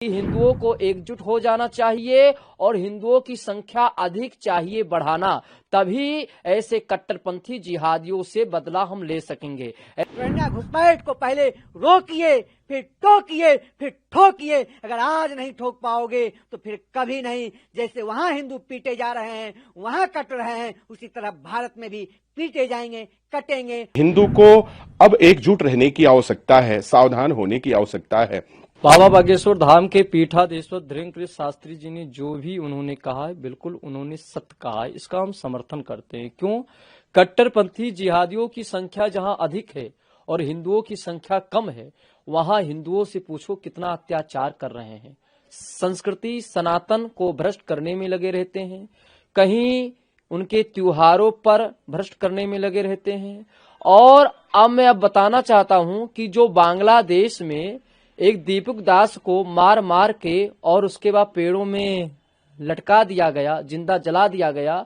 हिंदुओं को एकजुट हो जाना चाहिए और हिंदुओं की संख्या अधिक चाहिए बढ़ाना, तभी ऐसे कट्टरपंथी जिहादियों से बदला हम ले सकेंगे। घुसपैठ को पहले रोकिए, फिर टोकिए, फिर ठोकिए। अगर आज नहीं ठोक पाओगे तो फिर कभी नहीं। जैसे वहां हिंदू पीटे जा रहे हैं, वहां कट रहे हैं, उसी तरह भारत में भी पीटे जाएंगे, कटेंगे। हिंदू को अब एकजुट रहने की आवश्यकता है, सावधान होने की आवश्यकता है। बाबा बागेश्वर धाम के पीठाधीश्वर धीरेन्द्र शास्त्री जी ने जो भी उन्होंने कहा है, बिल्कुल उन्होंने सत्य कहा है। इसका हम समर्थन करते हैं। क्यों? कट्टरपंथी जिहादियों की संख्या जहां अधिक है और हिंदुओं की संख्या कम है, वहां हिंदुओं से पूछो कितना अत्याचार कर रहे हैं। संस्कृति सनातन को भ्रष्ट करने में लगे रहते हैं, कहीं उनके त्योहारों पर भ्रष्ट करने में लगे रहते हैं। और अब मैं बताना चाहता हूं कि जो बांग्लादेश में एक दीपक दास को मार मार के और उसके बाद पेड़ों में लटका दिया गया, जिंदा जला दिया गया,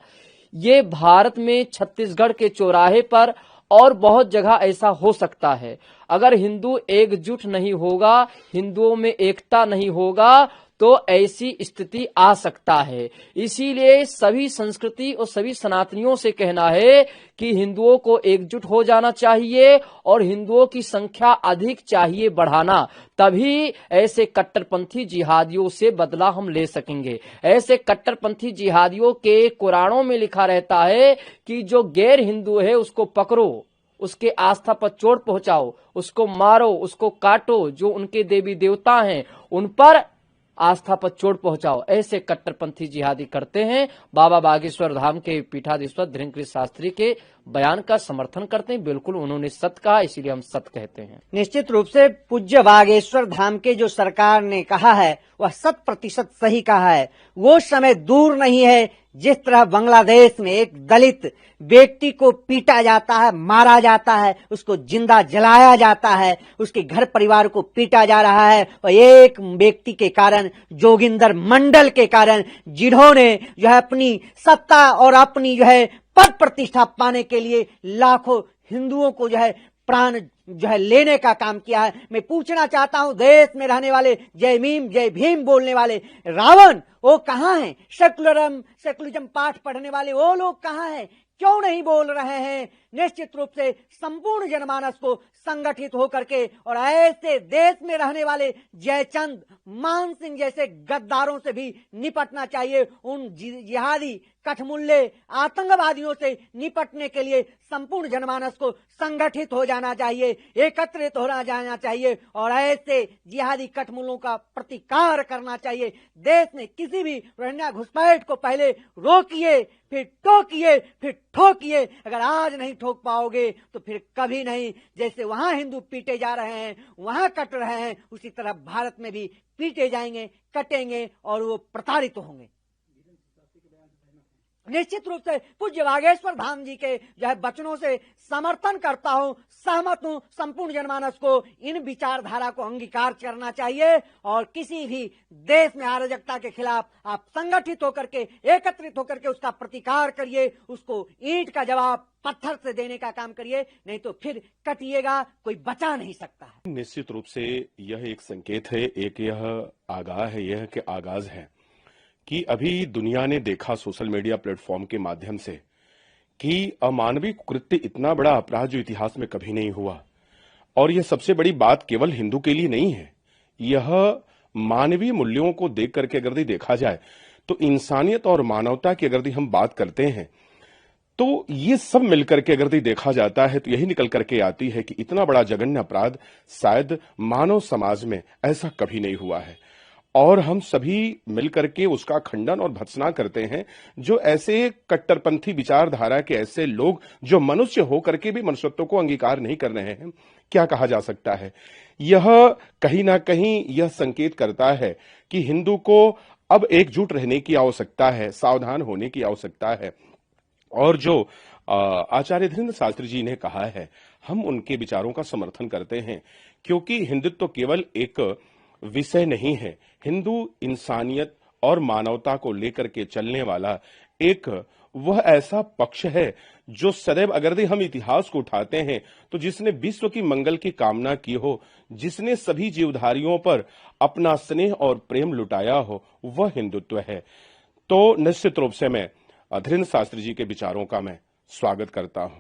ये भारत में छत्तीसगढ़ के चौराहे पर और बहुत जगह ऐसा हो सकता है। अगर हिंदू एकजुट नहीं होगा, हिंदुओं में एकता नहीं होगा, तो ऐसी स्थिति आ सकता है। इसीलिए सभी संस्कृति और सभी सनातनियों से कहना है कि हिंदुओं को एकजुट हो जाना चाहिए और हिंदुओं की संख्या अधिक चाहिए बढ़ाना, तभी ऐसे कट्टरपंथी जिहादियों से बदला हम ले सकेंगे। ऐसे कट्टरपंथी जिहादियों के कुरानों में लिखा रहता है कि जो गैर हिंदू है उसको पकड़ो, उसके आस्था पर चोट पहुंचाओ, उसको मारो, उसको काटो। जो उनके देवी देवता हैं उन पर आस्था पर चोट पहुंचाओ। ऐसे कट्टरपंथी जिहादी करते हैं। बाबा बागेश्वर धाम के पीठाधीश्वर धीरेन्द्र शास्त्री के बयान का समर्थन करते हैं। बिल्कुल उन्होंने सत्य कहा, इसीलिए हम सत्य कहते हैं। निश्चित रूप से पूज्य बागेश्वर धाम के जो सरकार ने कहा है वह 100% सही कहा है। वो समय दूर नहीं है जिस तरह बांग्लादेश में एक दलित व्यक्ति को पीटा जाता है, मारा जाता है, उसको जिंदा जलाया जाता है, उसके घर परिवार को पीटा जा रहा है। और एक व्यक्ति के कारण, जोगिंदर मंडल के कारण, जिन्होंने जो है अपनी सत्ता और अपनी जो है पद प्रतिष्ठा पाने के लिए लाखों हिंदुओं को जो है प्राण जो है लेने का काम किया है। मैं पूछना चाहता हूं, देश में रहने वाले जय भीम बोलने वाले रावण वो कहां हैं? सेकुलरिज्म पाठ पढ़ने वाले वो लोग कहां हैं? क्यों नहीं बोल रहे हैं? निश्चित रूप से संपूर्ण जनमानस को संगठित होकर के और ऐसे देश में रहने वाले जयचंद मान सिंह जैसे गद्दारों से भी निपटना चाहिए। उन जिहादी कठमुल्ले आतंकवादियों से निपटने के लिए संपूर्ण जनमानस को संगठित हो जाना चाहिए, एकत्रित हो जाना चाहिए और ऐसे जिहादी कठमुल्लों का प्रतिकार करना चाहिए। देश में किसी भी रोहिंग्या घुसपैठ को पहले रोकिए, फिर टोकिए, फिर ठोकिए। अगर आज नहीं ठोक पाओगे तो फिर कभी नहीं। जैसे वहां हिंदू पीटे जा रहे हैं, वहां कट रहे हैं, उसी तरह भारत में भी पीटे जाएंगे, कटेंगे और वो प्रताड़ित होंगे। निश्चित रूप से पूज्य बागेश्वर धाम जी के जो है वचनों से समर्थन करता हूं, सहमत हूं। संपूर्ण जनमानस को इन विचारधारा को अंगीकार करना चाहिए और किसी भी देश में अराजकता के खिलाफ आप संगठित होकर के, एकत्रित होकर के उसका प्रतिकार करिए, उसको ईंट का जवाब पत्थर से देने का काम करिए, नहीं तो फिर कटिएगा, कोई बचा नहीं सकता है। निश्चित रूप से यह एक संकेत है, एक यह आगाह है, यह कि आगाज है कि अभी दुनिया ने देखा सोशल मीडिया प्लेटफॉर्म के माध्यम से कि अमानवीय कृत्य, इतना बड़ा अपराध जो इतिहास में कभी नहीं हुआ। और यह सबसे बड़ी बात केवल हिंदू के लिए नहीं है, यह मानवीय मूल्यों को देख करके अगर देखा जाए तो इंसानियत और मानवता की अगर हम बात करते हैं तो ये सब मिलकर के अगर देखा जाता है तो यही निकल करके आती है कि इतना बड़ा जघन्य अपराध शायद मानव समाज में ऐसा कभी नहीं हुआ है। और हम सभी मिलकर के उसका खंडन और भर्त्सना करते हैं, जो ऐसे कट्टरपंथी विचारधारा के ऐसे लोग जो मनुष्य होकर के भी मनुष्यत्व को अंगीकार नहीं कर रहे हैं। क्या कहा जा सकता है? यह कहीं ना कहीं यह संकेत करता है कि हिंदू को अब एकजुट रहने की आवश्यकता है, सावधान होने की आवश्यकता है। और जो आचार्य धीरेन्द्र शास्त्री जी ने कहा है, हम उनके विचारों का समर्थन करते हैं, क्योंकि हिंदुत्व केवल एक विषय नहीं है। हिंदू इंसानियत और मानवता को लेकर के चलने वाला एक वह ऐसा पक्ष है जो सदैव, अगर हम इतिहास को उठाते हैं तो जिसने विश्व की मंगल की कामना की हो, जिसने सभी जीवधारियों पर अपना स्नेह और प्रेम लुटाया हो, वह हिंदुत्व है। तो निश्चित रूप से मैं धीरेन्द्र शास्त्री जी के विचारों का मैं स्वागत करता हूं।